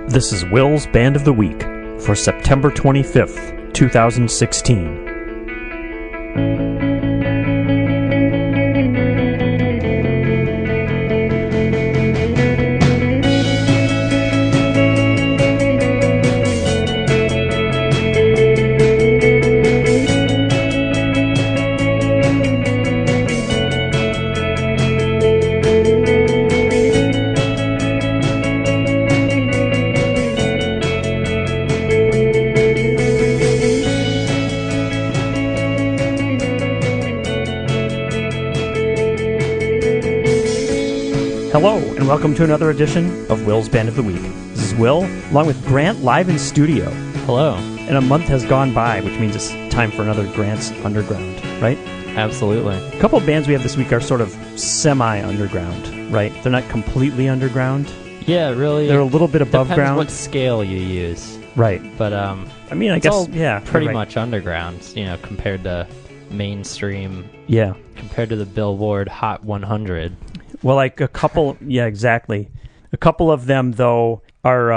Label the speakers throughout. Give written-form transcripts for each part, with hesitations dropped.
Speaker 1: This is Will's Band of the Week for September 25th, 2016. Hello, and welcome to another edition of Will's Band of the Week. This is Will, along with Grant, live in studio.
Speaker 2: Hello.
Speaker 1: And a month has gone by, which means it's time for another Grant's Underground, right?
Speaker 2: Absolutely.
Speaker 1: A couple of bands we have this week are sort of semi-underground, right? They're not completely underground.
Speaker 2: Yeah, really.
Speaker 1: They're a little bit above
Speaker 2: depends
Speaker 1: ground.
Speaker 2: what scale you use.
Speaker 1: Right.
Speaker 2: But,
Speaker 1: I mean, I
Speaker 2: it's
Speaker 1: guess,
Speaker 2: all
Speaker 1: yeah.
Speaker 2: pretty
Speaker 1: right.
Speaker 2: much underground, compared to mainstream,
Speaker 1: Yeah.
Speaker 2: compared to the Billboard Hot 100.
Speaker 1: Well, like a couple, yeah, exactly. A couple of them, though, are,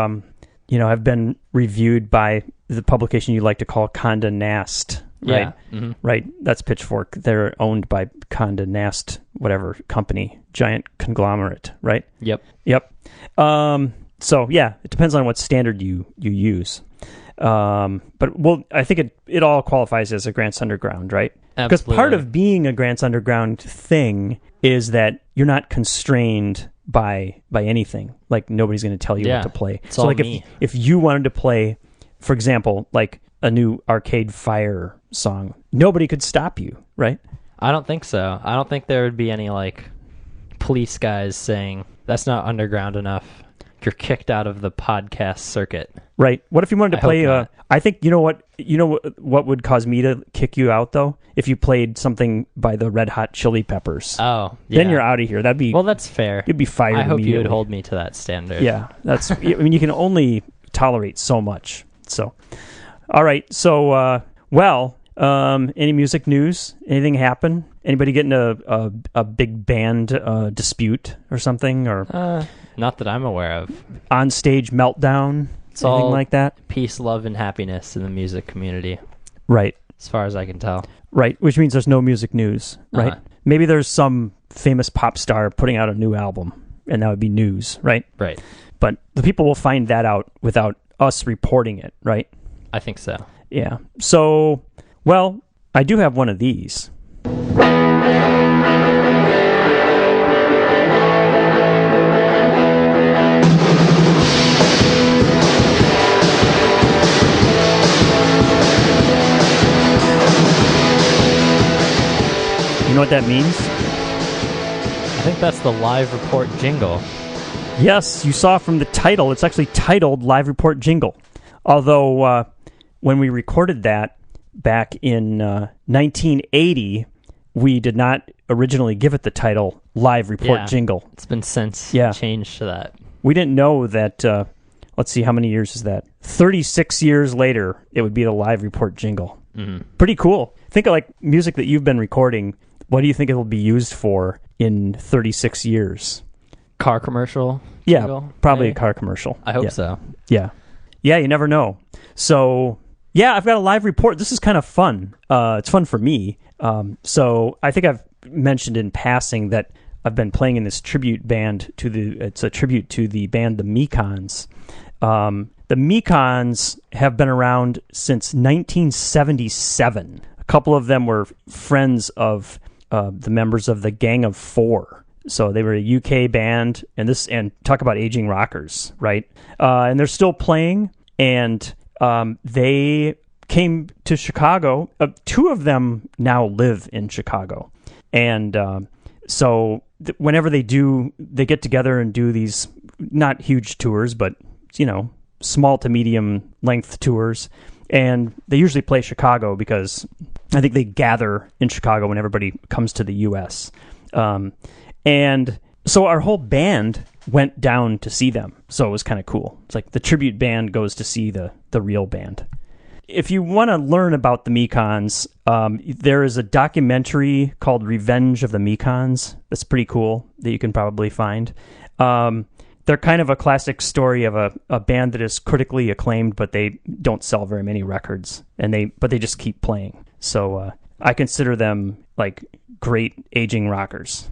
Speaker 1: have been reviewed by the publication you like to call Condé Nast, right?
Speaker 2: Yeah. Mm-hmm.
Speaker 1: Right, that's Pitchfork. They're owned by Condé Nast, whatever company, giant conglomerate, right?
Speaker 2: Yep.
Speaker 1: So, yeah, it depends on what standard you use. But, well, I think it all qualifies as a Grant's Underground, right? Because
Speaker 2: Absolutely.
Speaker 1: part of being a Grant's Underground thing is that you're not constrained by anything. Like, nobody's going to tell you what to play.
Speaker 2: It's
Speaker 1: so,
Speaker 2: all
Speaker 1: like,
Speaker 2: me.
Speaker 1: if you wanted to play, for example, like a new Arcade Fire song, nobody could stop you, right?
Speaker 2: I don't think so. I don't think there would be any, police guys saying, that's not underground enough. You're kicked out of the podcast circuit.
Speaker 1: Right. What if you wanted to
Speaker 2: I hope
Speaker 1: play?
Speaker 2: not.
Speaker 1: I think what would cause me to kick you out though? If you played something by the Red Hot Chili Peppers.
Speaker 2: Oh, yeah.
Speaker 1: Then you're out of here. That'd be
Speaker 2: Well, that's fair.
Speaker 1: you'd be fired.
Speaker 2: I hope you would
Speaker 1: immediately.
Speaker 2: hold me to that standard.
Speaker 1: Yeah, that's. I mean, you can only tolerate so much. So, all right. So, any music news? Anything happen? Anybody getting a big band dispute or something, or
Speaker 2: Not that I'm aware of.
Speaker 1: on stage meltdown?
Speaker 2: It's
Speaker 1: Anything
Speaker 2: all
Speaker 1: like that?
Speaker 2: peace, love, and happiness in the music community,
Speaker 1: Right.
Speaker 2: as far as I can tell.
Speaker 1: Right, which means there's no music news, right?
Speaker 2: Uh-huh.
Speaker 1: Maybe there's some famous pop star putting out a new album, and that would be news, right?
Speaker 2: Right.
Speaker 1: But the people will find that out without us reporting it, right?
Speaker 2: I think so.
Speaker 1: Yeah. So, well, I do have one of these. You know what that means?
Speaker 2: I think that's the live report jingle.
Speaker 1: Yes, you saw from the title. It's actually titled Live Report Jingle. Although, when we recorded that back in 1980, we did not originally give it the title Live Report
Speaker 2: Yeah.
Speaker 1: Jingle.
Speaker 2: It's been since
Speaker 1: Yeah.
Speaker 2: changed to that.
Speaker 1: We didn't know that, let's see, how many years is that? 36 years later, it would be the Live Report Jingle.
Speaker 2: Mm-hmm.
Speaker 1: Pretty cool. Think of, like, music that you've been recording. What do you think it will be used for in 36 years?
Speaker 2: Car commercial
Speaker 1: Yeah,
Speaker 2: jingle,
Speaker 1: probably
Speaker 2: maybe?
Speaker 1: a car commercial.
Speaker 2: I hope
Speaker 1: Yeah.
Speaker 2: so.
Speaker 1: Yeah. Yeah, you never know. So, yeah, I've got a live report. This is kind of fun. It's fun for me. So I think I've mentioned in passing that I've been playing in this tribute band it's a tribute to the band The Mekons. The Mekons have been around since 1977. A couple of them were friends of the members of the Gang of Four. So they were a UK band, and talk about aging rockers, right? And they're still playing, and they came to Chicago. Two of them now live in Chicago, and so whenever they get together and do these not huge tours, but small to medium length tours, and they usually play Chicago because I think they gather in Chicago when everybody comes to the U.S. And so our whole band went down to see them. So it was kind of cool. It's like the tribute band goes to see the real band. If you want to learn about the Mekons, there is a documentary called Revenge of the Mekons. That's pretty cool that you can probably find. they're kind of a classic story of a band that is critically acclaimed, but they don't sell very many records, but they just keep playing. So I consider them like great aging rockers.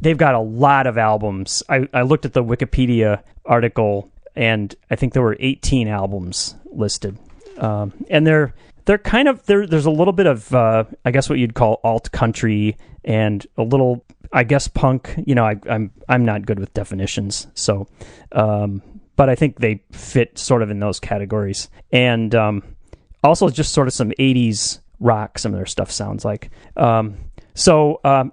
Speaker 1: They've got a lot of albums. I looked at the Wikipedia article, and I think there were 18 albums listed. And they're kind of there's a little bit of I guess what you'd call alt country and a little, I guess, punk. I'm not good with definitions, so but I think they fit sort of in those categories. And also just sort of some 80s rock, some of their stuff sounds like. And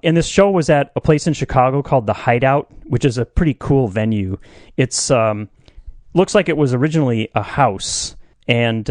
Speaker 1: this show was at a place in Chicago called The Hideout, which is a pretty cool venue. It's looks like it was originally a house, and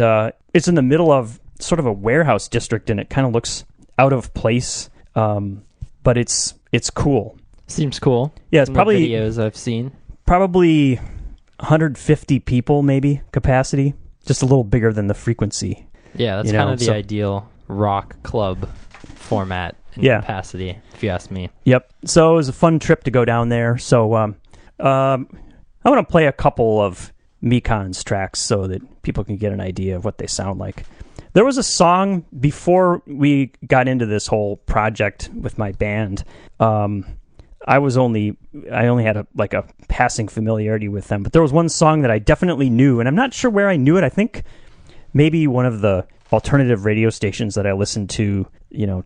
Speaker 1: it's in the middle of sort of a warehouse district, and it kind of looks out of place, but it's cool.
Speaker 2: Seems cool.
Speaker 1: Yeah, it's
Speaker 2: From
Speaker 1: probably
Speaker 2: the videos I've seen.
Speaker 1: Probably 150 people, maybe, capacity. Just a little bigger than the Frequency.
Speaker 2: Yeah, that's kind of the ideal rock club format and capacity, if you ask me.
Speaker 1: Yep. So it was a fun trip to go down there. So I want to play a couple of Mekons tracks so that people can get an idea of what they sound like. There was a song before we got into this whole project with my band. I only had a passing familiarity with them, but there was one song that I definitely knew, and I'm not sure where I knew it. I think maybe one of the alternative radio stations that I listened to,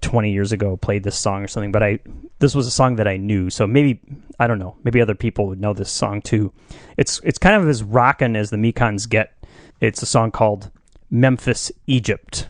Speaker 1: 20 years ago played this song or something, but this was a song that I knew. So maybe, I don't know, maybe other people would know this song too. It's kind of as rockin' as the Mekons get. It's a song called Memphis, Egypt.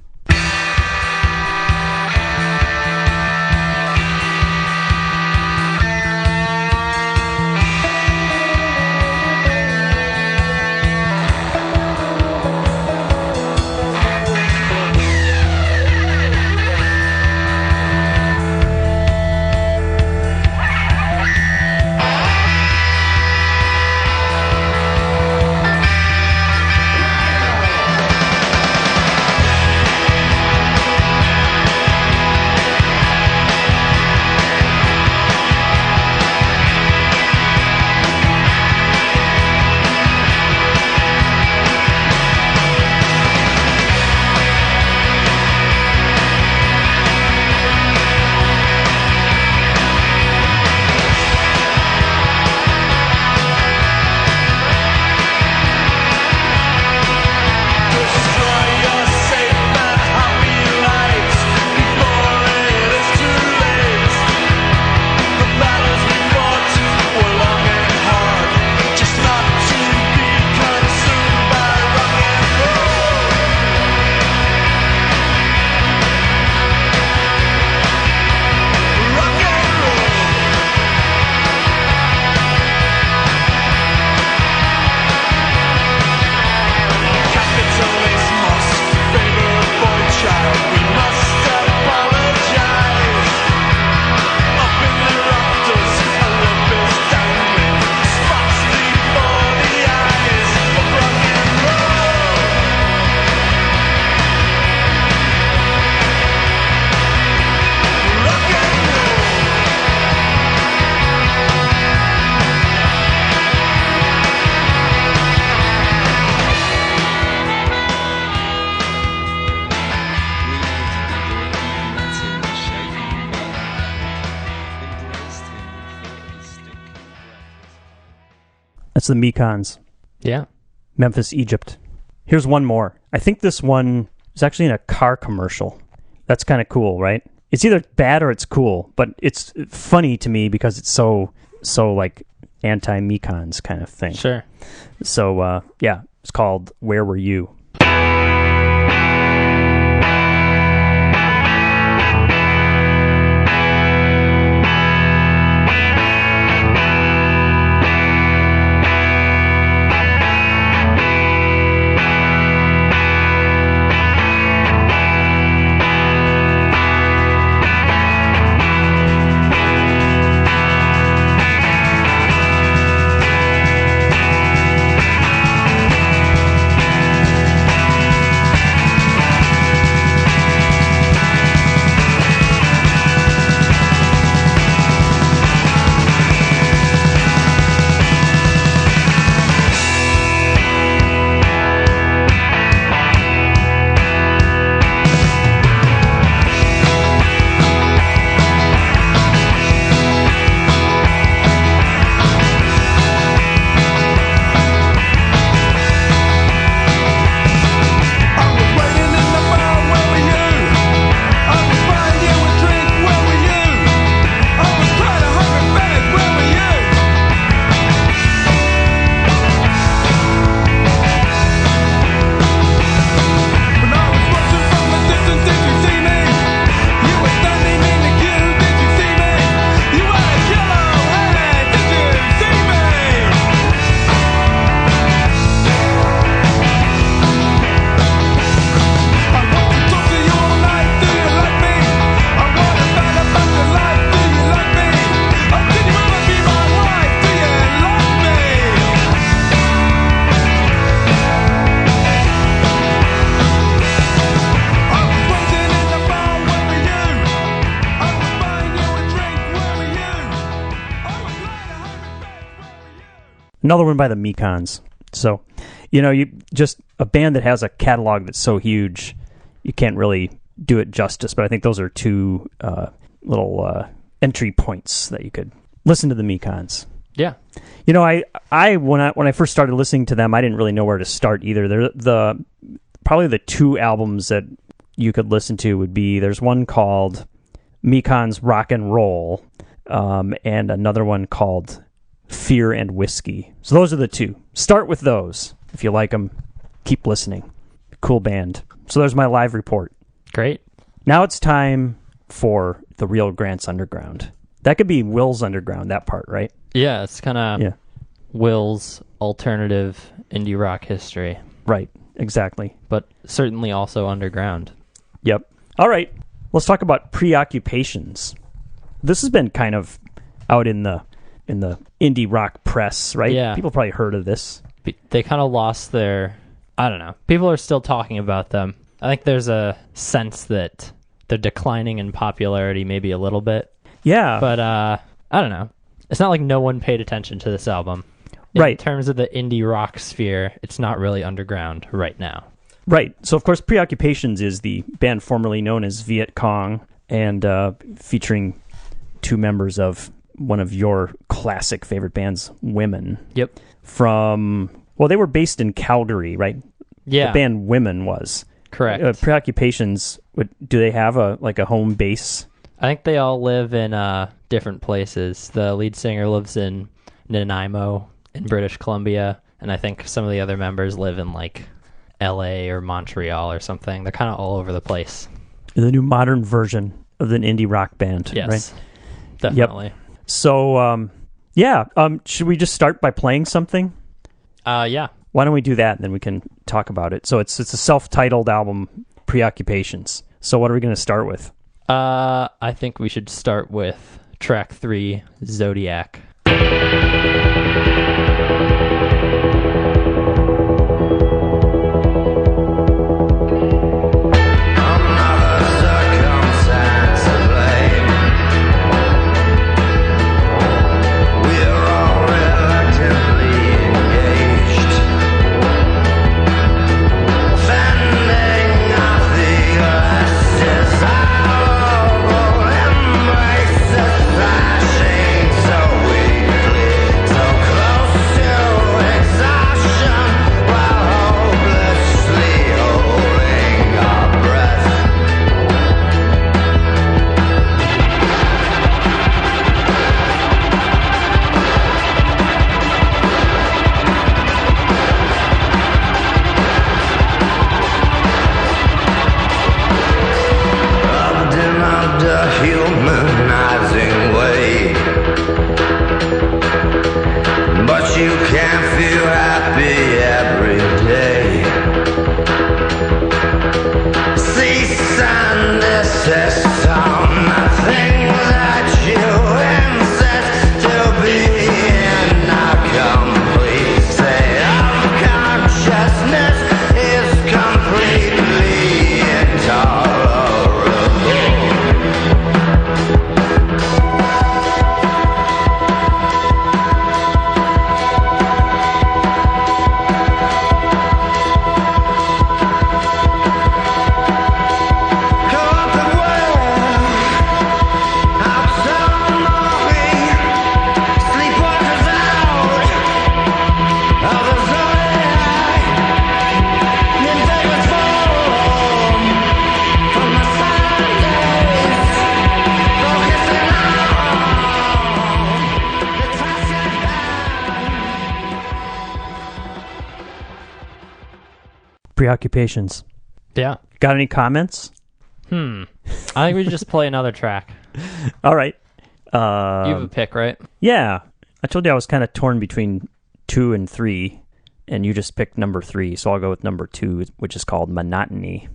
Speaker 1: That's the Mekons.
Speaker 2: Yeah.
Speaker 1: Memphis, Egypt. Here's one more. I think this one is actually in a car commercial. That's kind of cool, right? It's either bad or it's cool, but it's funny to me because it's so like anti-Mekons kind of thing.
Speaker 2: Sure.
Speaker 1: So, it's called Where Were You? Another one by the Mekons. So, you just a band that has a catalog that's so huge, you can't really do it justice. But I think those are two little entry points that you could listen to the Mekons.
Speaker 2: Yeah.
Speaker 1: I when I first started listening to them, I didn't really know where to start either. They're probably the two albums that you could listen to would be, there's one called Mekon's Rock and Roll, and another one called Fear and Whiskey. So those are the two. Start with those. If you like them, keep listening. Cool band. So there's my live report.
Speaker 2: Great.
Speaker 1: Now it's time for the real Grant's Underground. That could be Will's Underground, that part, right?
Speaker 2: Yeah, it's kind of Will's alternative indie rock history.
Speaker 1: Right, exactly.
Speaker 2: But certainly also underground.
Speaker 1: Yep. All right, let's talk about Preoccupations. This has been kind of out in the indie rock press, right?
Speaker 2: Yeah.
Speaker 1: People probably heard of this.
Speaker 2: They kind of lost their, I don't know. People are still talking about them. I think there's a sense that they're declining in popularity maybe a little bit.
Speaker 1: Yeah.
Speaker 2: But I don't know. It's not like no one paid attention to this album.
Speaker 1: Right.
Speaker 2: In terms of the indie rock sphere, it's not really underground right now.
Speaker 1: Right. So, of course, Preoccupations is the band formerly known as Viet Cong, and featuring two members of one of your classic favorite bands, Women.
Speaker 2: Yep.
Speaker 1: They were based in Calgary, right?
Speaker 2: Yeah.
Speaker 1: The band Women was.
Speaker 2: Correct.
Speaker 1: Preoccupations, do they have a home base?
Speaker 2: I think they all live in different places. The lead singer lives in Nanaimo in British Columbia, and I think some of the other members live in like LA or Montreal or something. They're kind of all over the place.
Speaker 1: The new modern version of an indie rock band,
Speaker 2: yes,
Speaker 1: right?
Speaker 2: Definitely.
Speaker 1: Yep. So, should we just start by playing something?
Speaker 2: Yeah.
Speaker 1: Why don't we do that, and then we can talk about it. So it's a self-titled album, Preoccupations. So what are we going to start with?
Speaker 2: I think we should start with track 3, Zodiac.
Speaker 1: Preoccupations.
Speaker 2: Yeah.
Speaker 1: Got any comments?
Speaker 2: I think we should just play another track.
Speaker 1: All right.
Speaker 2: You have a pick, right?
Speaker 1: Yeah. I told you I was kind of torn between 2 and 3, and you just picked number 3, so I'll go with number 2, which is called Monotony.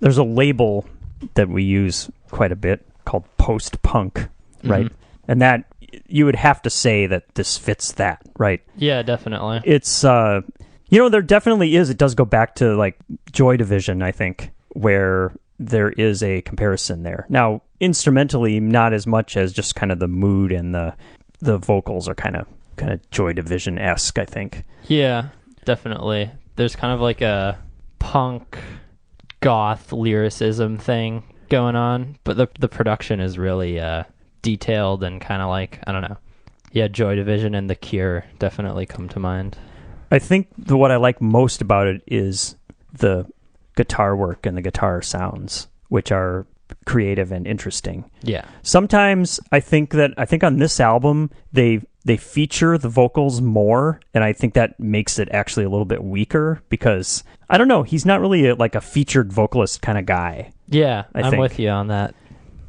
Speaker 1: there's a label that we use quite a bit called post-punk, right? And that you would have to say that this fits that, right?
Speaker 2: Yeah, definitely.
Speaker 1: It's there definitely is. It does go back to like Joy Division, I think, where there is a comparison there. Now, instrumentally, not as much as just kind of the mood and the vocals are kind of Joy Division-esque, I think.
Speaker 2: Yeah, definitely. There's kind of like a punk goth lyricism thing going on, but the production is really detailed and kind of like, I don't know. Yeah, Joy Division and The Cure definitely come to mind.
Speaker 1: I think what I like most about it is the guitar work and the guitar sounds, which are creative and interesting.
Speaker 2: Yeah.
Speaker 1: Sometimes I think on this album they feature the vocals more, and I think that makes it actually a little bit weaker because I don't know, he's not really like a featured vocalist kind of guy.
Speaker 2: Yeah,
Speaker 1: I'm
Speaker 2: think. With you on that.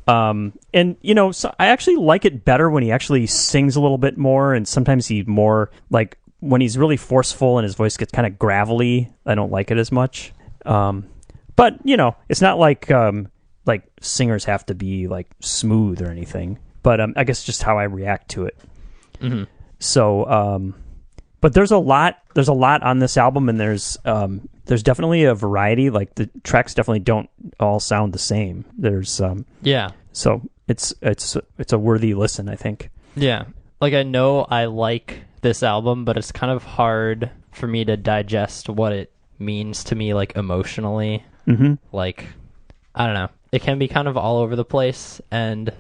Speaker 1: And so I actually like it better when he actually sings a little bit more, and sometimes he more like when he's really forceful and his voice gets kind of gravelly, I don't like it as much. But it's not like singers have to be like smooth or anything, but I guess just how I react to it.
Speaker 2: Mm-hmm.
Speaker 1: So, but there's a lot on this album, and there's definitely a variety. Like the tracks definitely don't all sound the same. There's
Speaker 2: yeah.
Speaker 1: So it's a worthy listen, I think.
Speaker 2: Yeah. Like I know I like this album, but it's kind of hard for me to digest what it means to me, like emotionally.
Speaker 1: Mm-hmm.
Speaker 2: Like, I don't know. It can be kind of all over the place, and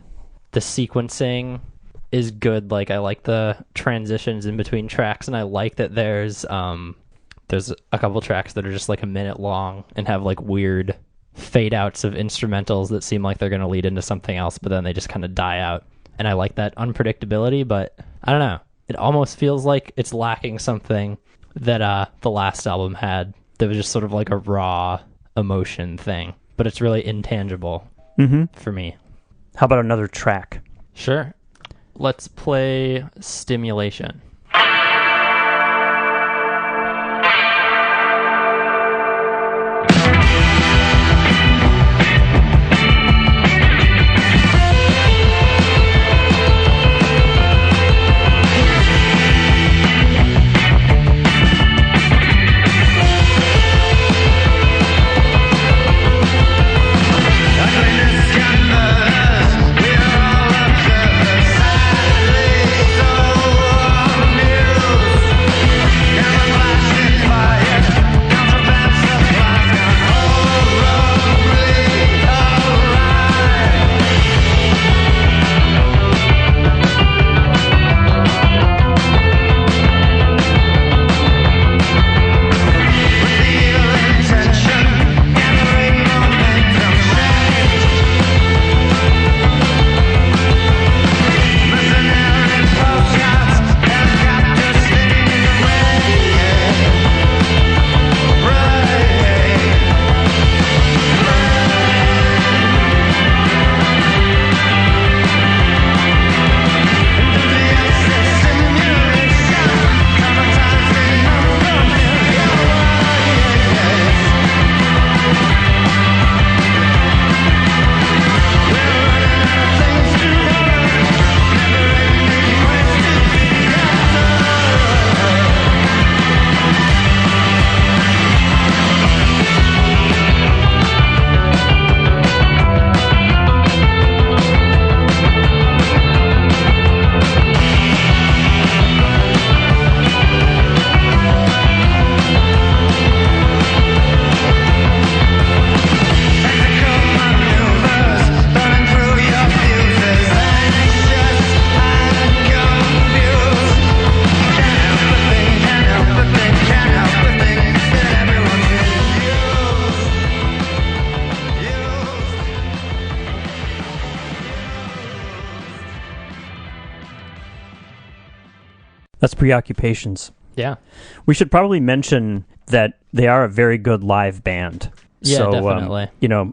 Speaker 2: the sequencing is good. Like I like the transitions in between tracks, and I like that there's a couple tracks that are just like a minute long and have like weird fade outs of instrumentals that seem like they're going to lead into something else, but then they just kind of die out. And I like that unpredictability, but I don't know. It almost feels like it's lacking something that the last album had that was just sort of like a raw emotion thing, but it's really intangible for me.
Speaker 1: How about another track?
Speaker 2: Sure. Let's play Stimulation.
Speaker 1: That's Preoccupations.
Speaker 2: Yeah.
Speaker 1: We should probably mention that they are a very good live band.
Speaker 2: Yeah,
Speaker 1: so,
Speaker 2: definitely.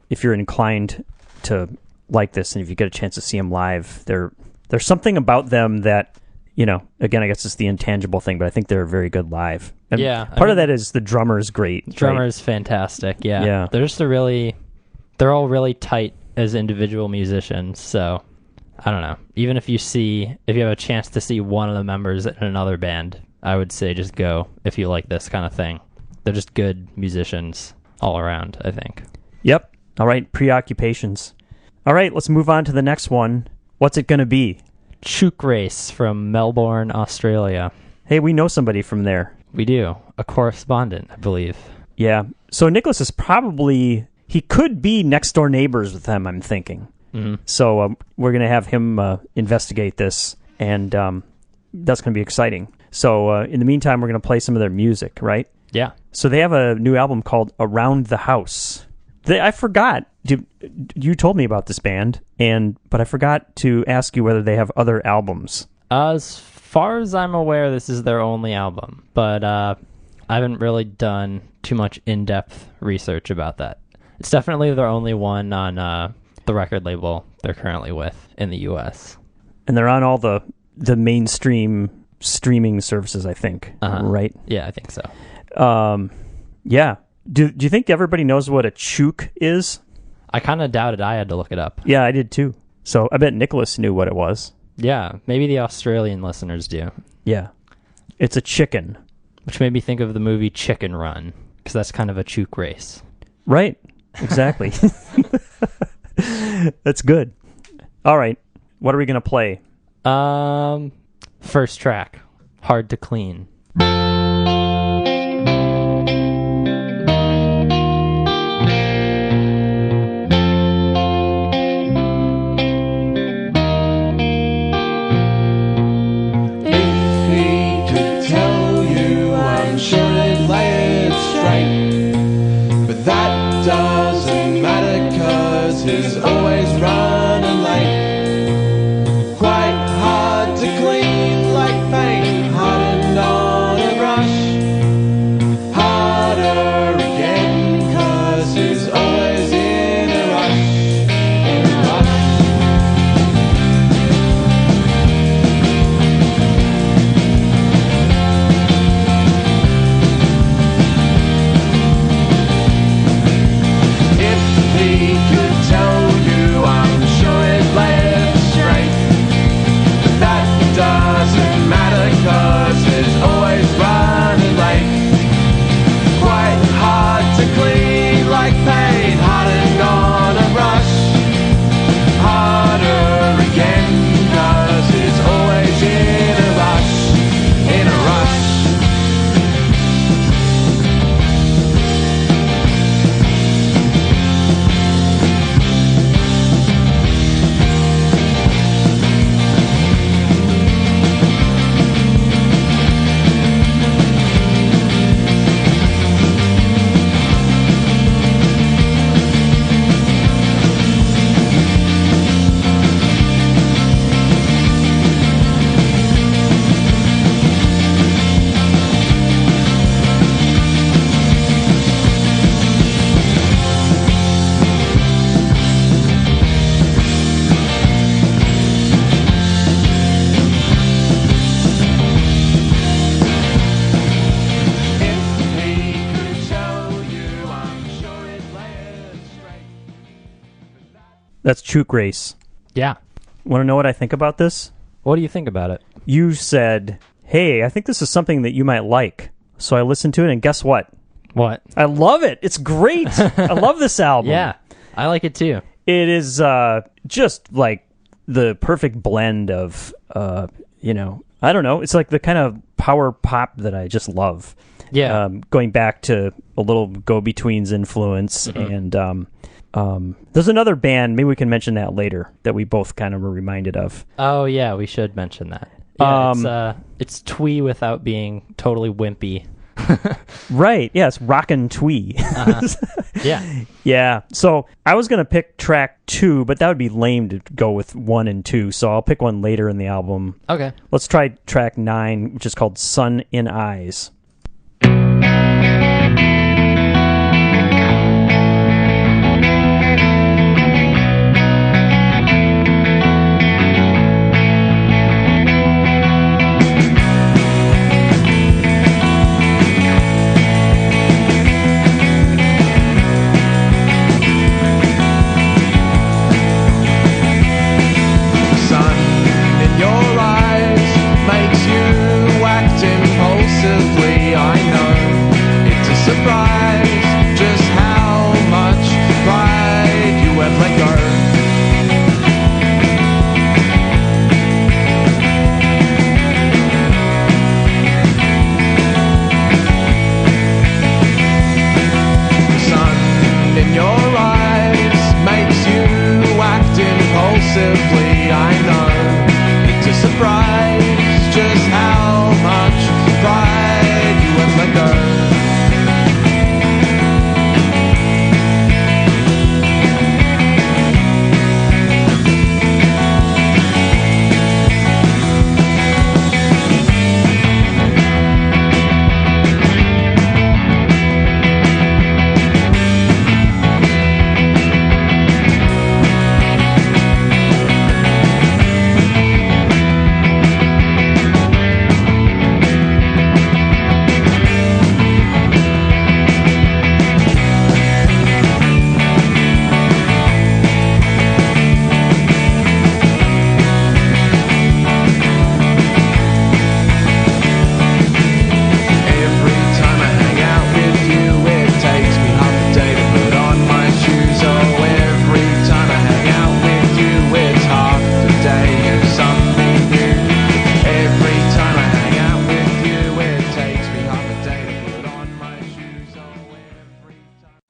Speaker 1: If you're inclined to like this, and if you get a chance to see them live, there's something about them that, again, I guess it's the intangible thing, but I think they're very good live. And
Speaker 2: yeah.
Speaker 1: Part of that is the drummer's great.
Speaker 2: Drummer's fantastic. Yeah.
Speaker 1: Yeah.
Speaker 2: They're just a really they're all really tight as individual musicians. So I don't know. Even if you have a chance to see one of the members in another band, I would say just go if you like this kind of thing. They're just good musicians all around, I think.
Speaker 1: Yep. All right, preoccupations. All right, let's move on to the next one. What's it going to be?
Speaker 2: Chook Race from Melbourne, Australia.
Speaker 1: Hey, we know somebody from there.
Speaker 2: We do. A correspondent, I believe.
Speaker 1: Yeah. So Nicholas is he could be next door neighbors with them, I'm thinking.
Speaker 2: Mm-hmm.
Speaker 1: So we're going to have him investigate this, and that's going to be exciting. So in the meantime, we're going to play some of their music, right?
Speaker 2: Yeah.
Speaker 1: So they have a new album called Around the House. I forgot. You told me about this band, but I forgot to ask you whether they have other albums.
Speaker 2: As far as I'm aware, this is their only album, but I haven't really done too much in-depth research about that. It's definitely their only one on the record label they're currently with in the U.S.
Speaker 1: And they're on all the mainstream streaming services, I think, right?
Speaker 2: Yeah, I think so.
Speaker 1: Yeah. Do you think everybody knows what a chook is?
Speaker 2: I kind of doubted. I had to look it up.
Speaker 1: Yeah, I did too. So I bet Nicholas knew what it was.
Speaker 2: Yeah, maybe the Australian listeners do.
Speaker 1: Yeah. It's a chicken.
Speaker 2: Which made me think of the movie Chicken Run, because that's kind of a chook race.
Speaker 1: Right. Exactly. That's good. All right. What are we going to play?
Speaker 2: First track, Hard to Clean.
Speaker 3: He's always running late. Quite hard to clean, like paint hardened on a brush. Harder again, 'cause he's always in a rush. In a rush. If he could tell you, I'm sure he'd play it straight. But that doesn't matter, 'cause he's always running late. Quite hard to clean, like paint hardened on a brush. Harder again, 'cause he's always in a rush. In a rush.
Speaker 1: That's Chook Race.
Speaker 2: Yeah.
Speaker 1: Want to know what I think about this?
Speaker 2: What do you think about it?
Speaker 1: You said, hey, I think this is something that you might like. So I listened to it, and guess what?
Speaker 2: What?
Speaker 1: I love it. It's great. I love this album.
Speaker 2: Yeah, I like it too.
Speaker 1: It is just like the perfect blend of, I don't know. It's like the kind of power pop that I just love.
Speaker 2: Yeah.
Speaker 1: Going back to a little Go-Betweens influence.
Speaker 2: Mm-hmm.
Speaker 1: And there's another band, maybe we can mention that later, that we both kind of were reminded of.
Speaker 2: Oh, yeah, we should mention that. Yeah, it's twee without being totally wimpy.
Speaker 1: Right. Yeah, it's rockin' twee.
Speaker 2: Yeah.
Speaker 1: Yeah. So I was going to pick track 2, but that would be lame to go with 1 and 2. So I'll pick one later in the album.
Speaker 2: Okay.
Speaker 1: Let's try track 9, which is called Sun in Eyes.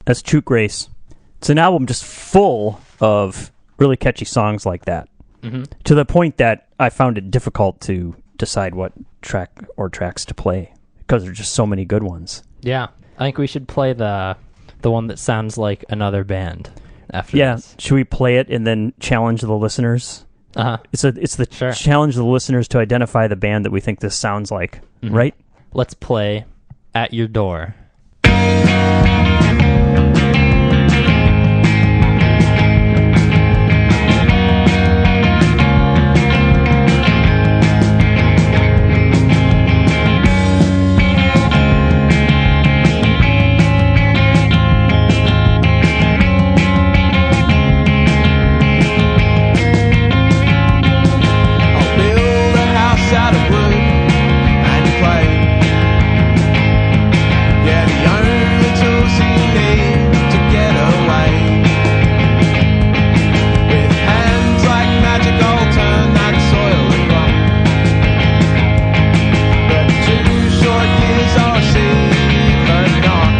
Speaker 1: That's Chook Grace. It's an album just full of really catchy songs like that.
Speaker 2: Mm-hmm.
Speaker 1: To the point that I found it difficult to decide what track or tracks to play because there's just so many good ones.
Speaker 2: Yeah. I think we should play the one that sounds like another band after this.
Speaker 1: Should we play it and then challenge the listeners?
Speaker 2: Uh-huh.
Speaker 1: It's the
Speaker 2: Sure.
Speaker 1: challenge the listeners to identify the band that we think this sounds like,
Speaker 2: Mhm.
Speaker 1: right?
Speaker 2: Let's play At Your Door.
Speaker 3: I'll build a house out of wood and clay. Yeah, the only tools you need to get away. With hands like magic, I'll turn that soil to rock. But 2 short years I'll receive a knock.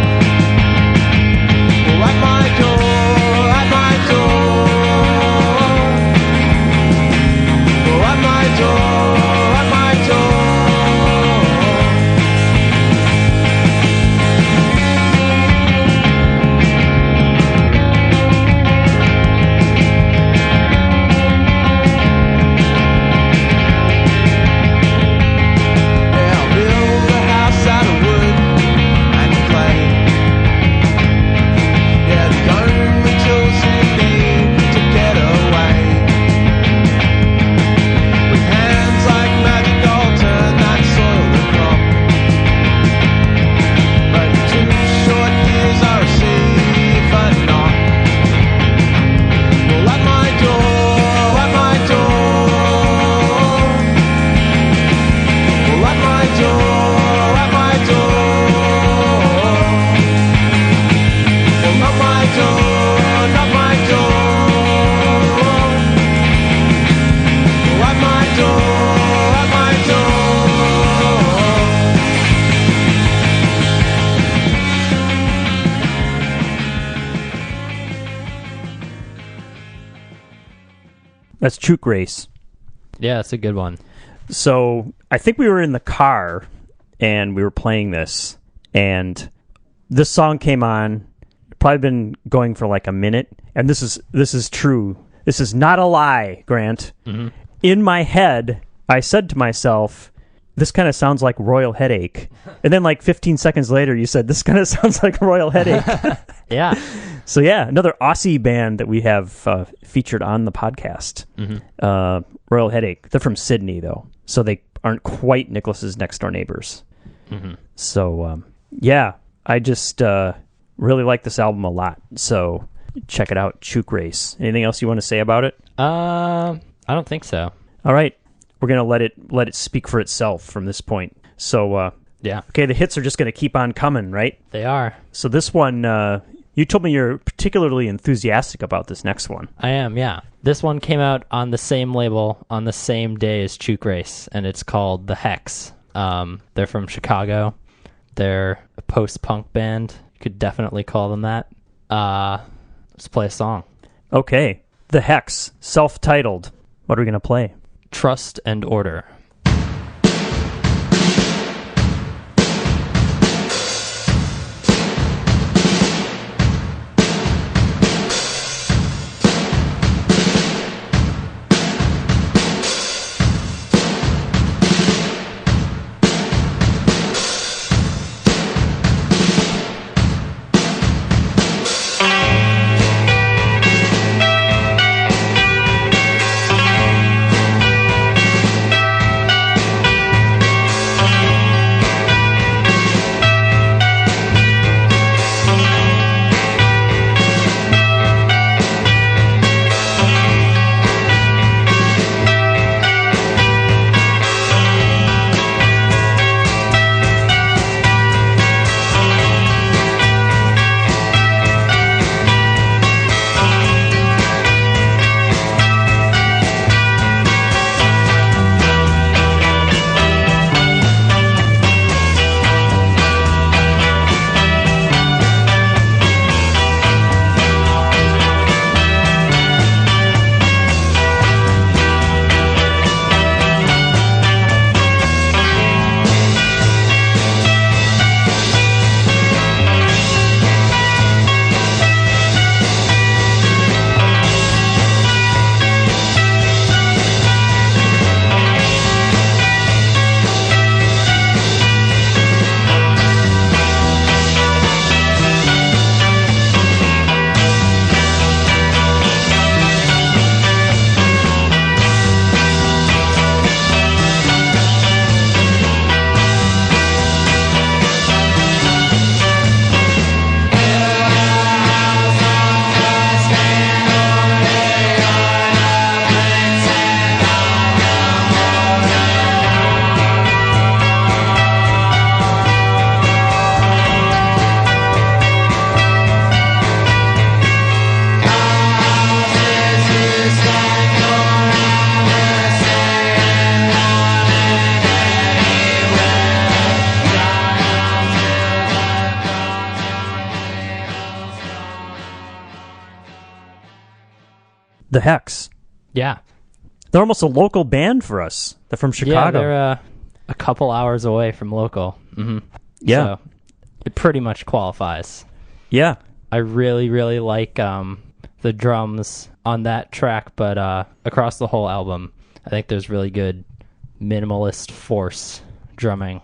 Speaker 3: Oh, at my door, at my door. Oh, at my door, at my door. Yeah, I'll build a house out of wood and clay. Yeah, the only tools you need to get away. With hands like magic, I'll turn that soil to crop. But in 2 short years I receive a knock. Well, at my door, at my door. Well, at my door, at my door. Well, not my door, not my door. Well, at my door, at my door.
Speaker 1: That's Chook Grace.
Speaker 2: Yeah, it's a good one.
Speaker 1: So I think we were in the car and we were playing this, and this song came on. Probably been going for like a minute, and this is true. This is not a lie, Grant.
Speaker 2: Mm-hmm.
Speaker 1: In my head, I said to myself, "This kind of sounds like Royal Headache," and then like 15 seconds later, you said, "This kind of sounds like Royal Headache."
Speaker 2: Yeah.
Speaker 1: So yeah, another Aussie band that we have featured on the podcast,
Speaker 2: Mm-hmm.
Speaker 1: Royal Headache. They're from Sydney though, so they aren't quite Nicholas's next door neighbors.
Speaker 2: Mm-hmm.
Speaker 1: So yeah, I just really like this album a lot. So check it out, Chook Grace. Anything else you want to say about it?
Speaker 2: I don't think so.
Speaker 1: All right, we're gonna let it speak for itself from this point. So
Speaker 2: Yeah,
Speaker 1: okay, the hits are just gonna keep on coming, right?
Speaker 2: they are.
Speaker 1: So this one, you told me you're particularly enthusiastic about this next one.
Speaker 2: I am, yeah. This one came out on the same label on the same day as Chook Race, and it's called The Hex. They're from Chicago. They're a post-punk band. You could definitely call them that. Let's play a song.
Speaker 1: Okay, The Hex, self-titled. What are we gonna play?
Speaker 2: Trust and Order.
Speaker 3: Well,
Speaker 1: The Hex.
Speaker 2: Yeah.
Speaker 1: They're almost a local band for us. They're from Chicago.
Speaker 2: Yeah, they're a couple hours away from local. Mm-hmm.
Speaker 1: Yeah.
Speaker 2: So it pretty much qualifies.
Speaker 1: Yeah.
Speaker 2: I really, really like the drums on that track, but across the whole album, I think there's really good minimalist force drumming.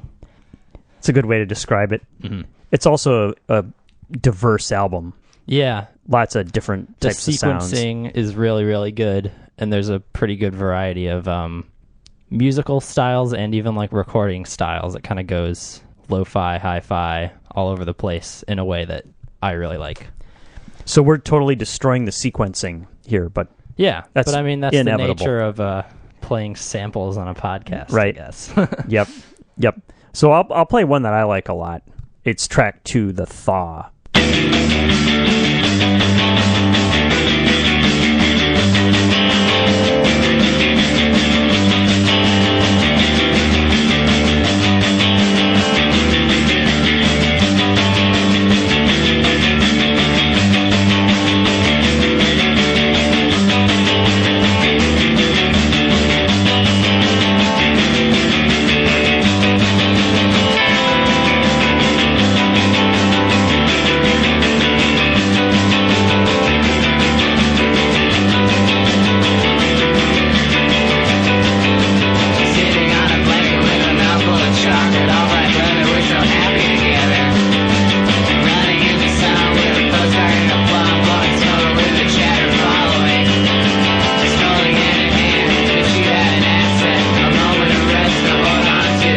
Speaker 1: It's a good way to describe it.
Speaker 2: Mm-hmm.
Speaker 1: It's also a diverse album.
Speaker 2: Yeah.
Speaker 1: Lots of different
Speaker 2: The
Speaker 1: types of sounds.
Speaker 2: sequencing is really, really good, and there's a pretty good variety of musical styles and even like recording styles. It kind of goes lo-fi, hi-fi, all over the place in a way that I really like.
Speaker 1: So we're totally destroying the sequencing here, but
Speaker 2: Yeah,
Speaker 1: That's
Speaker 2: but I mean, that's
Speaker 1: inevitable.
Speaker 2: the nature of playing samples on a podcast,
Speaker 1: Right.
Speaker 2: I guess.
Speaker 1: Yep. So I'll play one that I like a lot. It's track 2, The Thaw.
Speaker 4: Sitting on a blanket with a mouthful of chocolate. All right, brother, we're so happy together. Running in the sun with a postcard and a plum, blowing smoke with a chatter following. Strolling hand in hand, but you had an accent. A moment of rest to hold on to.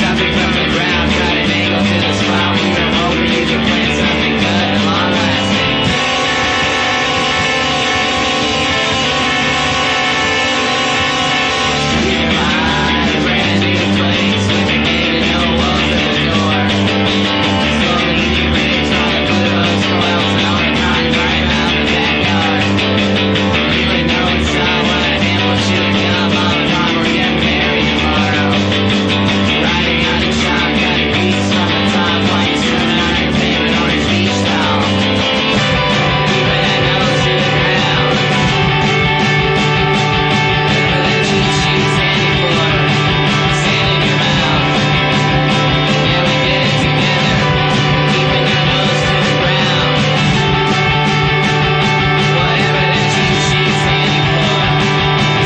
Speaker 4: Something from the ground, cut an angle to the spot. We were hoping you could plant something good and long lasting. Brand new place with a gate and no walls at the door. Slowly he rakes all the blue hose coils and all the cotton right out the backyard. You would know it's someone, a handful of chewing gum on the farm. We're getting married tomorrow. Riding on a shotgun, pieces from the top while you're swimming on your favorite orange beach towel. Keeping that nose to the ground. Remember that cheat sheet sandy floor, sand in your mouth. Yeah, we did it together, keeping your nose to the ground. Whatever that cheat sheet sandy floor,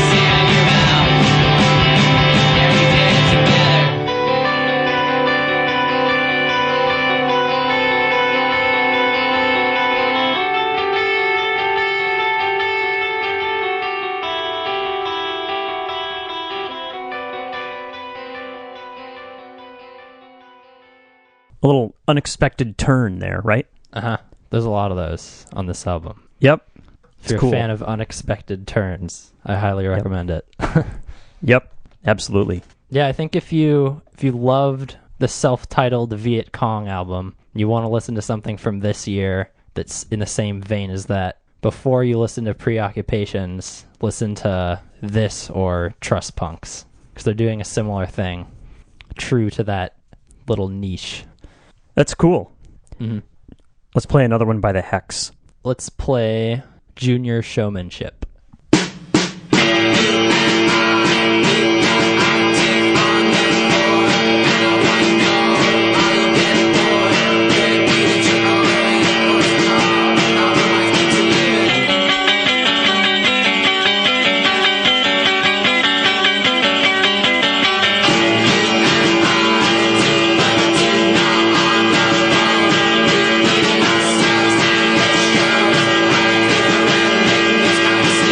Speaker 4: sand in your mouth. Yeah, we did it together.
Speaker 1: A little unexpected turn there, right?
Speaker 2: Uh-huh. There's a lot of those on this album.
Speaker 1: Yep.
Speaker 2: If you're
Speaker 1: cool.
Speaker 2: a fan of unexpected turns, I highly recommend it.
Speaker 1: Yep. Absolutely.
Speaker 2: Yeah, I think if you loved the self-titled Viet Cong album, you want to listen to something from this year that's in the same vein as that. Before you listen to Preoccupations, listen to this or Trust Punks, because they're doing a similar thing, true to that little niche.
Speaker 1: That's cool.
Speaker 2: Mhm.
Speaker 1: Let's play another one by The Hex.
Speaker 2: Let's play Junior Showmanship.
Speaker 4: This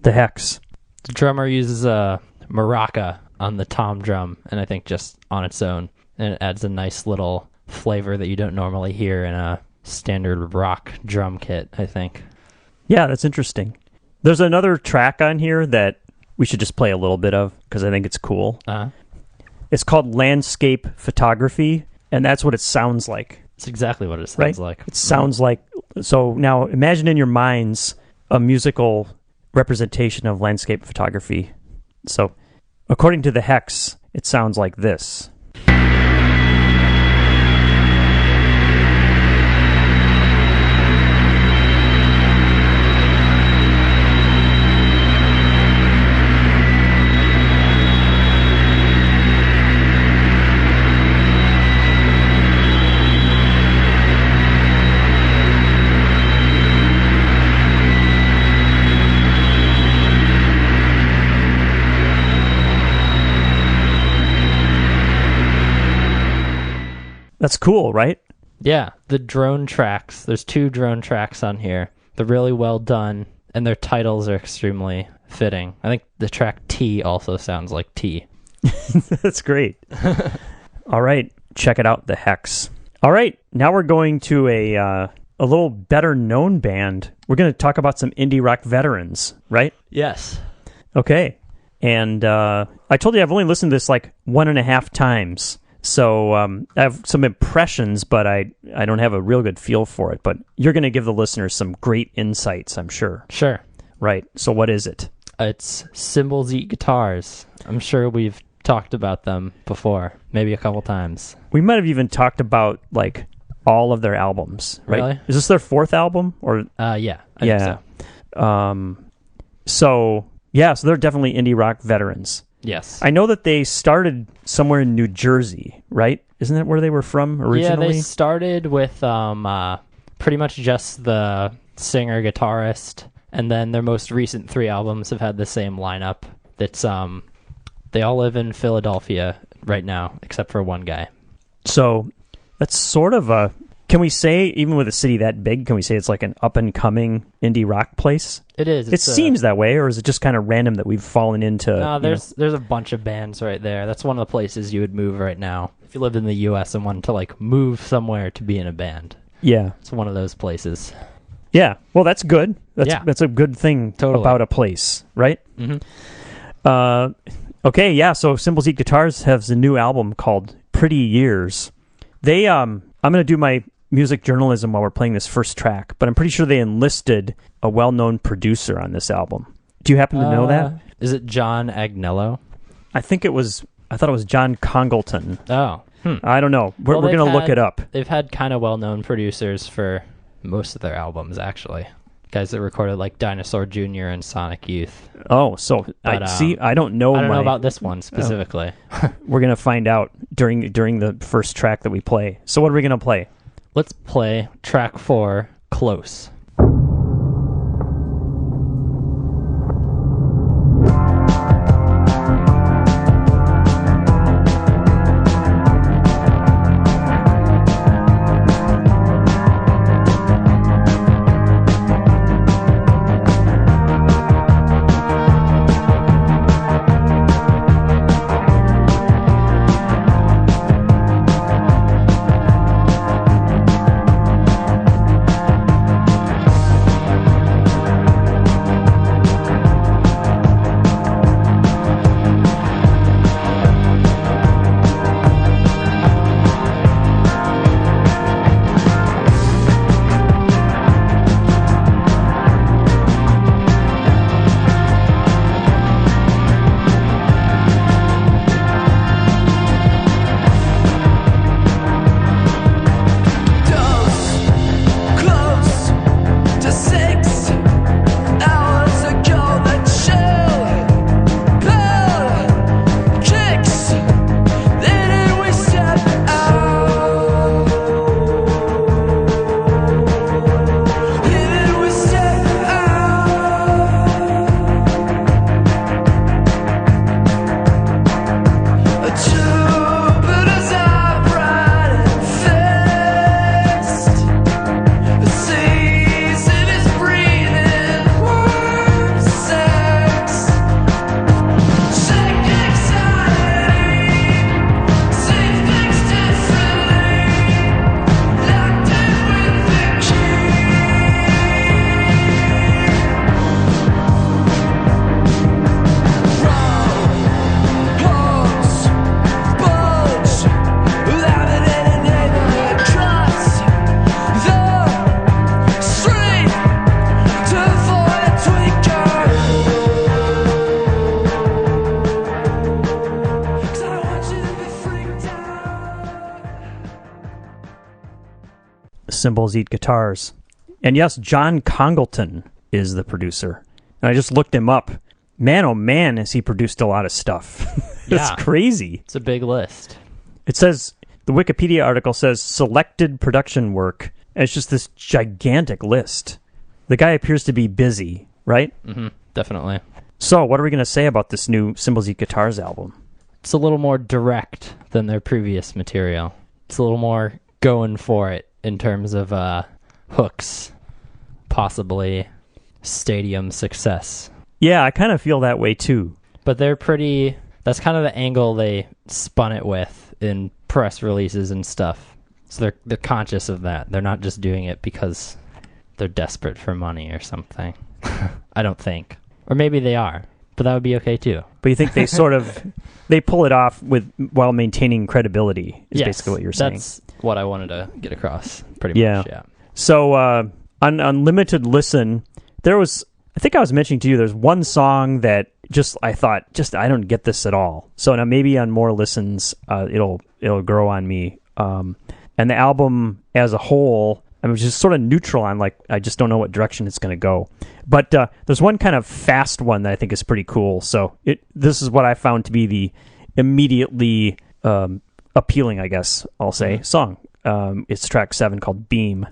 Speaker 1: The Hex.
Speaker 2: The drummer uses a maraca on the tom drum, and I think just on its own, and it adds a nice little flavor that you don't normally hear in a standard rock drum kit, I think.
Speaker 1: Yeah, that's interesting. There's another track on here that we should just play a little bit of because I think it's cool.
Speaker 2: Uh-huh.
Speaker 1: It's called Landscape Photography, and that's what it sounds like.
Speaker 2: It's exactly what it sounds
Speaker 1: Right?
Speaker 2: like.
Speaker 1: It sounds like... So now imagine in your minds a musical representation of landscape photography. So according to the Hex, it sounds like this. That's cool, right?
Speaker 2: Yeah, the drone tracks. There's 2 drone tracks on here. They're really well done, and their titles are extremely fitting. I think the track T also sounds like tea.
Speaker 1: That's great. All right, check it out, The Hex. All right, now we're going to a little better known band. We're going to talk about some indie rock veterans, right?
Speaker 2: Yes.
Speaker 1: Okay. And I told you I've only listened to this like 1.5 times. So I have some impressions, but I don't have a real good feel for it. But you're going to give the listeners some great insights, I'm sure.
Speaker 2: Sure.
Speaker 1: Right. So what is it?
Speaker 2: It's Symbols Eat Guitars. I'm sure we've talked about them before, maybe a couple times.
Speaker 1: We might have even talked about like all of their albums, right?
Speaker 2: Really?
Speaker 1: Is this their 4th album? Or
Speaker 2: Yeah. I think so.
Speaker 1: So they're definitely indie rock veterans.
Speaker 2: Yes.
Speaker 1: I know that they started somewhere in New Jersey, right? Isn't that where they were from originally?
Speaker 2: Yeah, they started with pretty much just the singer guitarist, and then their most recent 3 albums have had the same lineup. That's they all live in Philadelphia right now, except for one guy.
Speaker 1: So that's sort of a... Can we say, even with a city that big, can we say it's like an up-and-coming indie rock place?
Speaker 2: It is.
Speaker 1: It seems that way, or is it just kind of random that we've fallen into...
Speaker 2: No, there's a bunch of bands right there. That's one of the places you would move right now. If you lived in the U.S. and wanted to like move somewhere to be in a band,
Speaker 1: Yeah.
Speaker 2: it's one of those places.
Speaker 1: Yeah. Well, that's good.
Speaker 2: Yeah.
Speaker 1: That's a good thing
Speaker 2: Totally.
Speaker 1: about a place, right?
Speaker 2: Mm-hmm.
Speaker 1: Okay, yeah, so Symbols Eat Guitars has a new album called Pretty Years. They, I'm going to do my music journalism while we're playing this first track, but I'm pretty sure they enlisted a well-known producer on this album. Do you happen to know that?
Speaker 2: Is it John Agnello?
Speaker 1: I thought it was John Congleton.
Speaker 2: Oh.
Speaker 1: I don't know. We're
Speaker 2: Well,
Speaker 1: going to look it up.
Speaker 2: They've had kind of well-known producers for most of their albums, actually. Guys that recorded like Dinosaur Jr. and Sonic Youth.
Speaker 1: Oh, so
Speaker 2: But,
Speaker 1: I don't know.
Speaker 2: I don't know about this one specifically.
Speaker 1: We're going to find out during the first track that we play. So what are we going to play?
Speaker 2: Let's play track 4, Close.
Speaker 1: Cymbals Eat Guitars. And yes, John Congleton is the producer. And I just looked him up. Man, oh man, has he produced a lot of stuff. It's
Speaker 2: Yeah.
Speaker 1: crazy.
Speaker 2: It's a big list.
Speaker 1: It says, the Wikipedia article says, selected production work. And it's just this gigantic list. The guy appears to be busy, right?
Speaker 2: Mm-hmm. Definitely.
Speaker 1: So, what are we going to say about this new Cymbals Eat Guitars album?
Speaker 2: It's a little more direct than their previous material. It's a little more going for it in terms of hooks, possibly stadium success.
Speaker 1: Yeah, I kind of feel that way too.
Speaker 2: But they're pretty... That's kind of the angle they spun it with in press releases and stuff. So they're conscious of that. They're not just doing it because they're desperate for money or something. I don't think. Or maybe they are. But that would be okay too.
Speaker 1: But you think they sort of... They pull it off while maintaining credibility, is basically what you're saying.
Speaker 2: That's what I wanted to get across, pretty
Speaker 1: Yeah.
Speaker 2: much, yeah.
Speaker 1: So, on Unlimited Listen, there was... I think I was mentioning to you, there's one song that I thought, I don't get this at all. So now maybe on more listens, it'll grow on me. And the album as a whole, I'm just sort of neutral. I'm like, I just don't know what direction it's going to go. But there's one kind of fast one that I think is pretty cool. So this is what I found to be the immediately appealing, I guess I'll say, song. It's track 7 called Beam.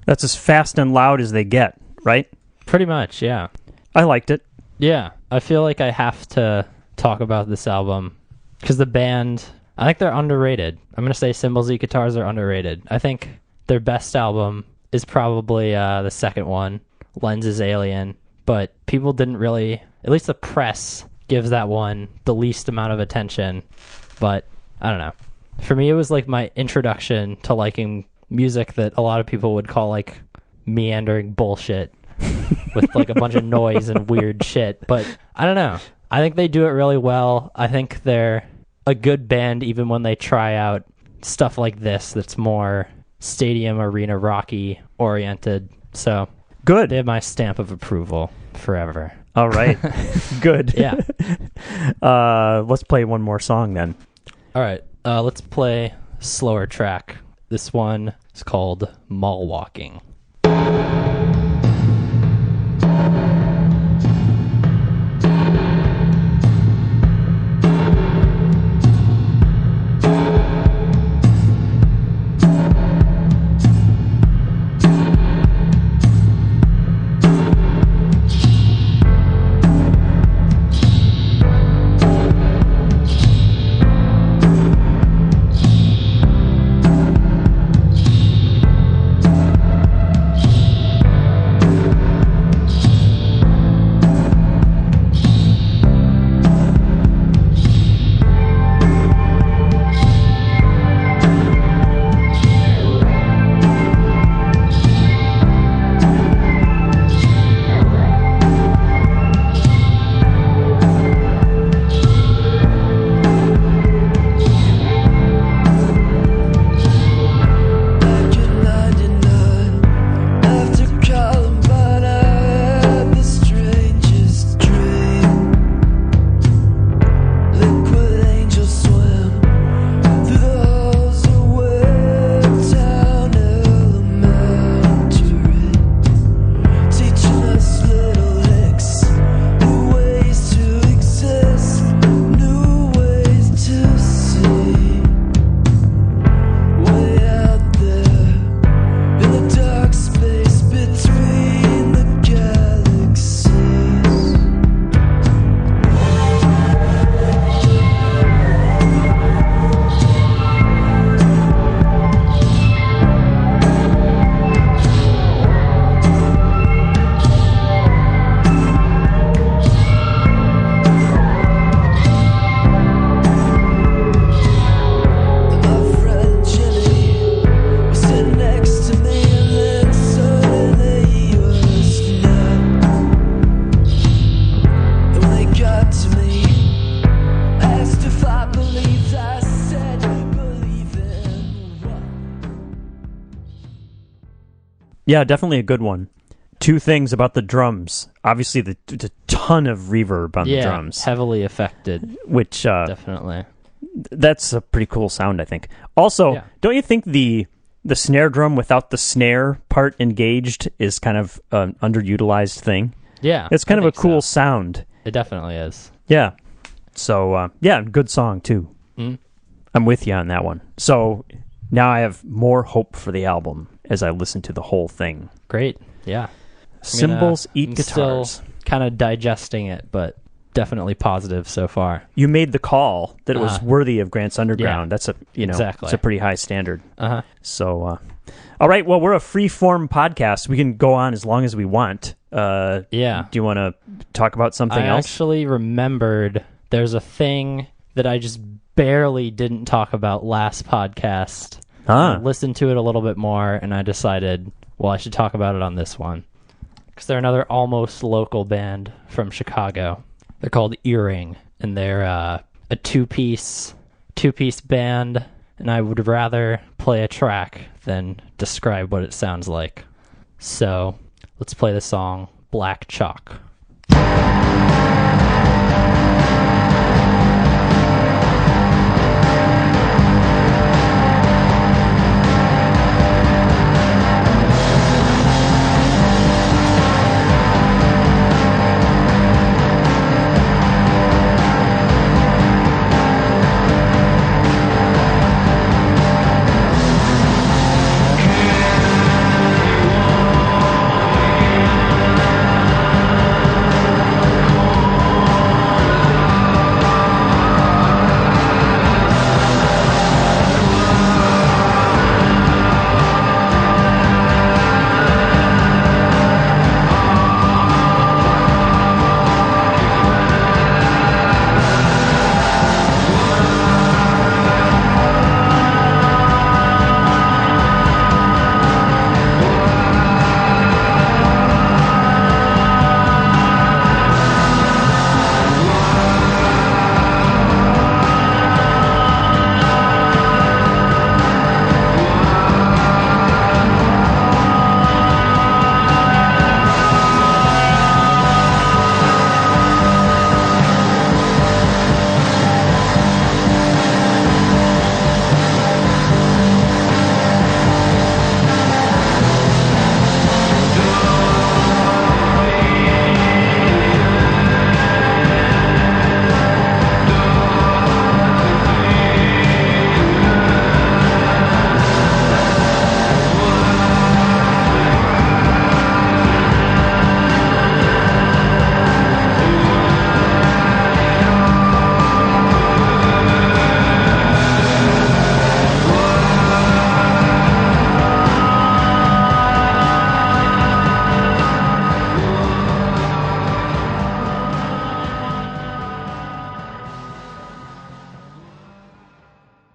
Speaker 1: That's as fast and loud as they get, right?
Speaker 2: Pretty much, yeah.
Speaker 1: I liked it.
Speaker 2: Yeah, I feel like I have to talk about this album because the band, I think they're underrated. I'm going to say Cymbals Eat Guitars are underrated. I think their best album is probably the second one, Lenses Alien, but people didn't really, at least the press gives that one the least amount of attention, but I don't know. For me, it was like my introduction to liking music that a lot of people would call like meandering bullshit with like a bunch of noise and weird shit. But I don't know. I think they do it really well. I think they're a good band even when they try out stuff like this that's more stadium arena rocky oriented. So
Speaker 1: Good.
Speaker 2: they have my stamp of approval forever.
Speaker 1: All right. Good.
Speaker 2: Yeah.
Speaker 1: Let's play one more song then.
Speaker 2: All right. Let's play slower track. This one is called Mall Walking.
Speaker 1: Yeah, definitely a good one. Two things about the drums. Obviously, the ton of reverb on the drums,
Speaker 2: heavily affected.
Speaker 1: which
Speaker 2: Definitely.
Speaker 1: that's a pretty cool sound, I think. Also,
Speaker 2: Yeah.
Speaker 1: don't you think the snare drum without the snare part engaged is kind of an underutilized thing?
Speaker 2: Yeah.
Speaker 1: It's kind
Speaker 2: I
Speaker 1: of a
Speaker 2: think
Speaker 1: cool
Speaker 2: so.
Speaker 1: sound.
Speaker 2: It definitely is.
Speaker 1: Yeah. So, yeah, good song, too.
Speaker 2: Mm.
Speaker 1: I'm with you on that one. So now I have more hope for the album as I listen to the whole thing.
Speaker 2: Great. Yeah.
Speaker 1: Cymbals Eat
Speaker 2: I'm
Speaker 1: Guitars.
Speaker 2: Still kind of digesting it, but definitely positive so far.
Speaker 1: You made the call that it was
Speaker 2: Uh-huh.
Speaker 1: worthy of Grant's Underground.
Speaker 2: Yeah.
Speaker 1: That's
Speaker 2: Exactly.
Speaker 1: it's a pretty high standard.
Speaker 2: Uh-huh.
Speaker 1: So, all right. Well, we're a free form podcast. We can go on as long as we want.
Speaker 2: Yeah.
Speaker 1: Do you want to talk about something
Speaker 2: I
Speaker 1: else?
Speaker 2: actually remembered there's a thing that I just barely didn't talk about last podcast. I listened to it a little bit more, and I decided, well, I should talk about it on this one. Because they're another almost local band from Chicago. They're called Earring, and they're a two-piece band, and I would rather play a track than describe what it sounds like. So, let's play the song Black Chalk.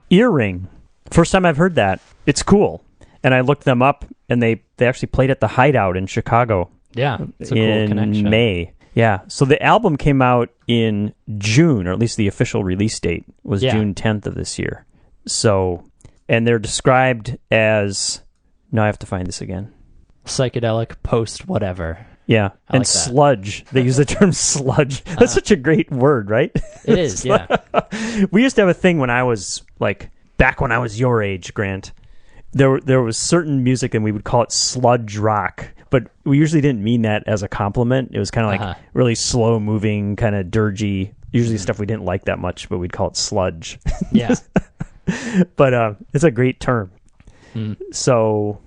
Speaker 1: Earring. First time I've heard that. It's cool. And I looked them up, and they actually played at the Hideout in Chicago
Speaker 2: Yeah, it's a cool
Speaker 1: in
Speaker 2: connection.
Speaker 1: May. Yeah. So the album came out in June, or at least the official release date was
Speaker 2: Yeah.
Speaker 1: June 10th of this year. So, and they're described as, no, I have to find this again.
Speaker 2: Psychedelic post whatever.
Speaker 1: Yeah.
Speaker 2: I
Speaker 1: And
Speaker 2: like that.
Speaker 1: sludge. They use the term sludge. That's such a great word, right?
Speaker 2: It is, yeah.
Speaker 1: We used to have a thing when I was like back when I was your age, Grant. There was certain music and we would call it sludge rock, but we usually didn't mean that as a compliment. It was kind of like
Speaker 2: Uh-huh.
Speaker 1: really slow moving, kind of dirgy. Usually stuff we didn't like that much, but we'd call it sludge.
Speaker 2: Yeah.
Speaker 1: But it's a great term.
Speaker 2: Mm.
Speaker 1: So,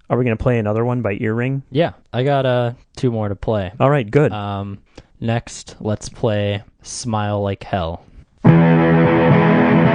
Speaker 1: are we going to play another one by Earring?
Speaker 2: Yeah, I got two more to play.
Speaker 1: All right, good.
Speaker 2: Next, let's play Smile Like Hell.
Speaker 3: Smile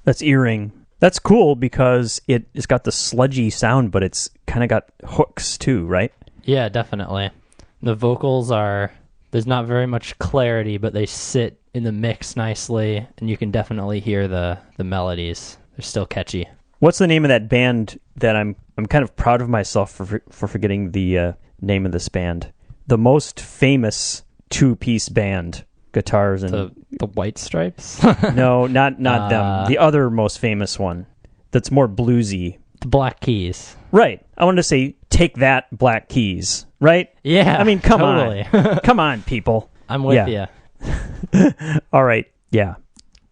Speaker 1: That's Earring. That's cool because it's got the sludgy sound, but it's kind of got hooks too, right?
Speaker 2: Yeah, definitely. The vocals there's not very much clarity, but they sit in the mix nicely, and you can definitely hear the melodies. They're still catchy.
Speaker 1: What's the name of that band that I'm kind of proud of myself for forgetting the name of this band? The most famous two-piece band, guitars and
Speaker 2: The White Stripes?
Speaker 1: no, not them. The other most famous one that's more bluesy.
Speaker 2: The Black Keys.
Speaker 1: Right. I wanted to say Take That, Black Keys, right?
Speaker 2: Yeah.
Speaker 1: I mean, come
Speaker 2: totally.
Speaker 1: on. Come on, people.
Speaker 2: I'm with
Speaker 1: Yeah.
Speaker 2: you.
Speaker 1: All right. Yeah.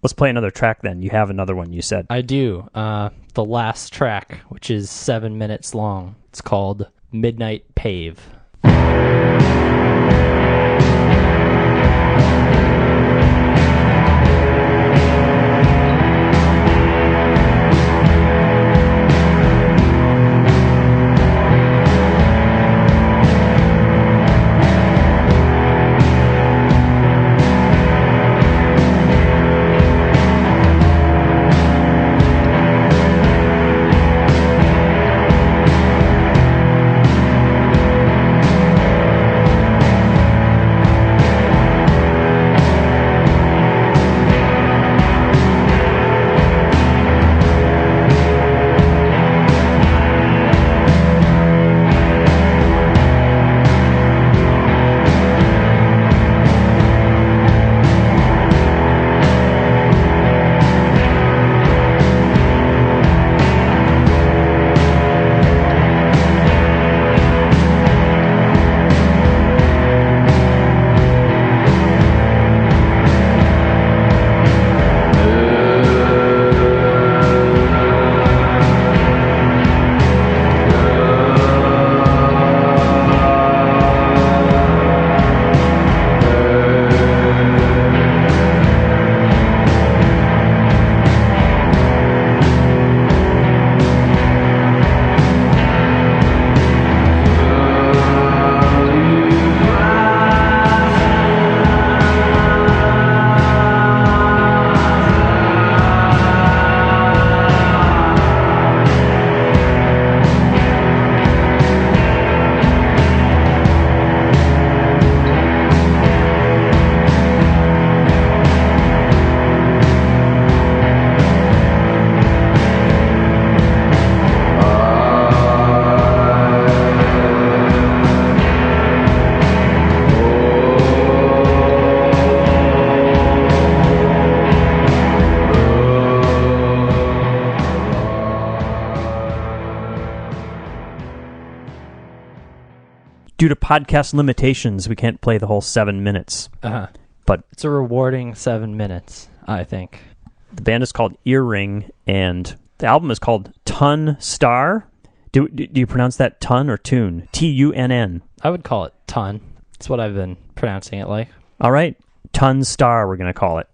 Speaker 1: Let's play another track then. You have another one, you said.
Speaker 2: I do. The last track, which is 7 minutes long. It's called Midnight Pave.
Speaker 1: Due to podcast limitations, we can't play the whole 7 minutes.
Speaker 2: Uh-huh.
Speaker 1: But
Speaker 2: It's a rewarding 7 minutes, I think.
Speaker 1: the band is called Earring, and the album is called Tun Star. Do you pronounce that Tun or Tune? Tunn.
Speaker 2: I would call it Ton. That's what I've been pronouncing it like.
Speaker 1: All right. Tun Star, we're going to call it.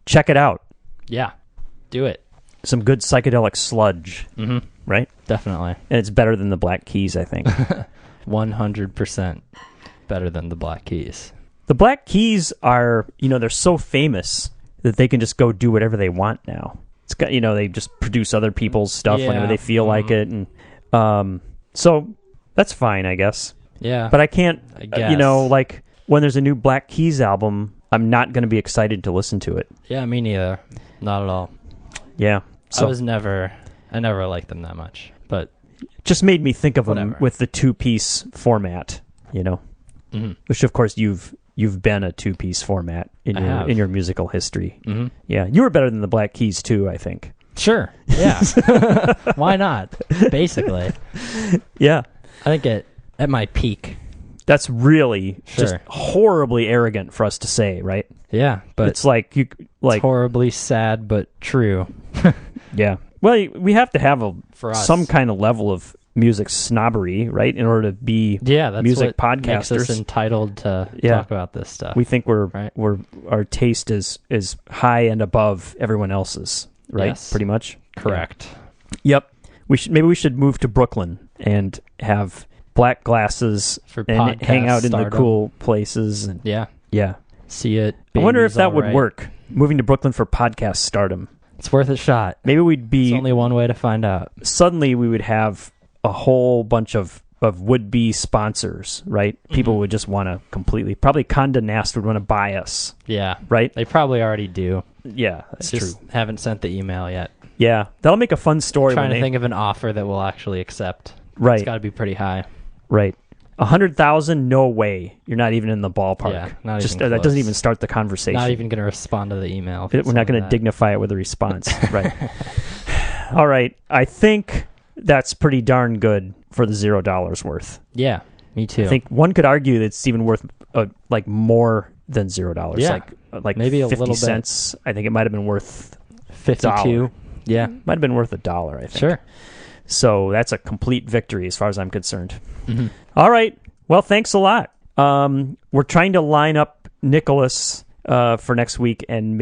Speaker 1: Check it out.
Speaker 2: Yeah. Do it.
Speaker 1: Some good psychedelic sludge,
Speaker 2: Mm-hmm.
Speaker 1: right?
Speaker 2: Definitely.
Speaker 1: And it's better than the Black Keys, I think.
Speaker 2: 100% better than the Black Keys.
Speaker 1: The Black Keys are, they're so famous that they can just go do whatever they want now. It's got, they just produce other people's stuff
Speaker 2: Yeah.
Speaker 1: whenever they feel like it, and so that's fine, I guess.
Speaker 2: Yeah.
Speaker 1: But I can't,
Speaker 2: I guess.
Speaker 1: like when there's a new Black Keys album, I'm not going to be excited to listen to it.
Speaker 2: Yeah, me neither. Not at all.
Speaker 1: Yeah, so
Speaker 2: I never liked them that much. But
Speaker 1: just made me think of them
Speaker 2: Whatever.
Speaker 1: with the two-piece format,
Speaker 2: mhm.
Speaker 1: which of course you've been a two-piece format in
Speaker 2: I have.
Speaker 1: your musical history.
Speaker 2: Mhm.
Speaker 1: Yeah, you were better than the Black Keys too, I think.
Speaker 2: Sure. Yeah. Why not? Basically.
Speaker 1: Yeah,
Speaker 2: I think at my peak.
Speaker 1: that's really just
Speaker 2: Sure.
Speaker 1: horribly arrogant for us to say, right?
Speaker 2: Yeah, but
Speaker 1: It's like
Speaker 2: it's horribly sad but true
Speaker 1: yeah. Well, we have to have
Speaker 2: for us.
Speaker 1: some kind of level of music snobbery, right, in order to be.
Speaker 2: Yeah, that's
Speaker 1: music
Speaker 2: what makes us
Speaker 1: podcasters.
Speaker 2: entitled to
Speaker 1: Yeah.
Speaker 2: talk about this stuff.
Speaker 1: We think
Speaker 2: Right.
Speaker 1: our taste is high and above everyone else's, right?
Speaker 2: Yes.
Speaker 1: Pretty much.
Speaker 2: Correct.
Speaker 1: Yep. Maybe we should move to Brooklyn and have black glasses
Speaker 2: For
Speaker 1: and
Speaker 2: podcast
Speaker 1: hang out in the
Speaker 2: stardom.
Speaker 1: cool places. And
Speaker 2: Yeah.
Speaker 1: yeah,
Speaker 2: See it.
Speaker 1: I wonder if
Speaker 2: Baby's
Speaker 1: that would
Speaker 2: alright.
Speaker 1: work. Moving to Brooklyn for podcast stardom.
Speaker 2: It's worth a shot.
Speaker 1: Maybe we'd be
Speaker 2: There's only one way to find out.
Speaker 1: suddenly we would have a whole bunch of would-be sponsors, right? People would just want to probably Condé Nast would want to buy us,
Speaker 2: Yeah.
Speaker 1: right?
Speaker 2: They probably already do.
Speaker 1: Yeah, that's
Speaker 2: Just
Speaker 1: true.
Speaker 2: haven't sent the email yet.
Speaker 1: Yeah, that'll make a fun story.
Speaker 2: Trying
Speaker 1: when
Speaker 2: to
Speaker 1: they,
Speaker 2: think of an offer that we'll actually accept.
Speaker 1: right,
Speaker 2: It's got to be pretty high.
Speaker 1: right. 100,000? No way. You're not even in the ballpark.
Speaker 2: Yeah, not
Speaker 1: Just
Speaker 2: even
Speaker 1: that doesn't
Speaker 2: close.
Speaker 1: even start the conversation.
Speaker 2: Not even going to respond to the email. if
Speaker 1: We're
Speaker 2: it's
Speaker 1: not
Speaker 2: like
Speaker 1: going to
Speaker 2: that.
Speaker 1: dignify it with a response, right? All right. I think that's pretty darn good for the $0 worth.
Speaker 2: Yeah, me too.
Speaker 1: I think one could argue that it's even worth like more than $0.
Speaker 2: Yeah.
Speaker 1: Like
Speaker 2: Maybe a
Speaker 1: 50
Speaker 2: little bit.
Speaker 1: cents. I think it might have been worth
Speaker 2: 52. Yeah,
Speaker 1: might have been worth $1. I think.
Speaker 2: sure.
Speaker 1: So that's a complete victory as far as I'm concerned.
Speaker 2: Mhm.
Speaker 1: All right. Well, thanks a lot. We're trying to line up Nicholas for next week, and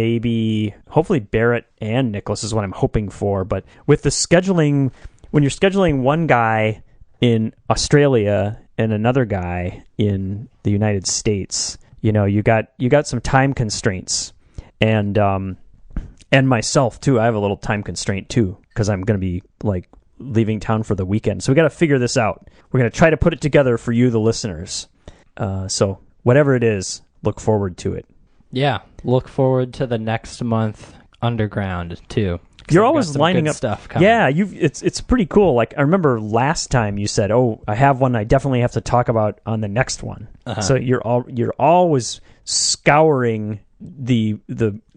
Speaker 1: hopefully Barrett and Nicholas is what I'm hoping for. But with the scheduling, when you're scheduling one guy in Australia and another guy in the United States, you got some time constraints, and myself too. I have a little time constraint too because I'm going to be like leaving town for the weekend. So we got to figure this out. We're going to try to put it together for you, the listeners. So whatever it is, look forward to it.
Speaker 2: Yeah, look forward to the next month Underground too. 'Cause
Speaker 1: You're
Speaker 2: I've got
Speaker 1: always
Speaker 2: some
Speaker 1: lining
Speaker 2: good
Speaker 1: up
Speaker 2: stuff coming.
Speaker 1: Yeah, it's pretty cool. Like I remember last time you said, "Oh, I have one I definitely have to talk about on the next one."
Speaker 2: Uh-huh.
Speaker 1: So you're always scouring the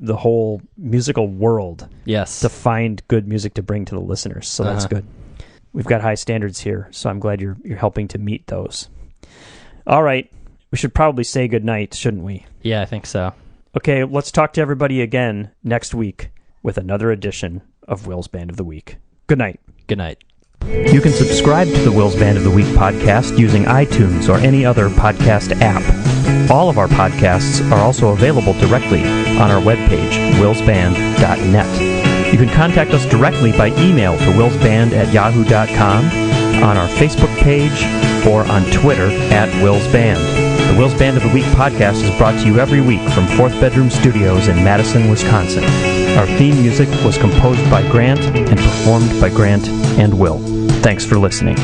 Speaker 1: whole musical world
Speaker 2: Yes.
Speaker 1: to find good music to bring to the listeners. So that's
Speaker 2: Uh-huh.
Speaker 1: good. We've got high standards here, so I'm glad you're helping to meet those. All right, we should probably say goodnight, shouldn't we?
Speaker 2: Yeah, I think so.
Speaker 1: Okay, let's talk to everybody again next week with another edition of Will's Band of the Week. Good night.
Speaker 2: Good night.
Speaker 1: You can subscribe to the Will's Band of the Week podcast using iTunes or any other podcast app. All of our podcasts are also available directly on our webpage, willsband.net. You can contact us directly by email to willsband@yahoo.com, on our Facebook page, or on Twitter @willsband. The Will's Band of the Week podcast is brought to you every week from Fourth Bedroom Studios in Madison, Wisconsin. Our theme music was composed by Grant and performed by Grant and Will. Thanks for listening.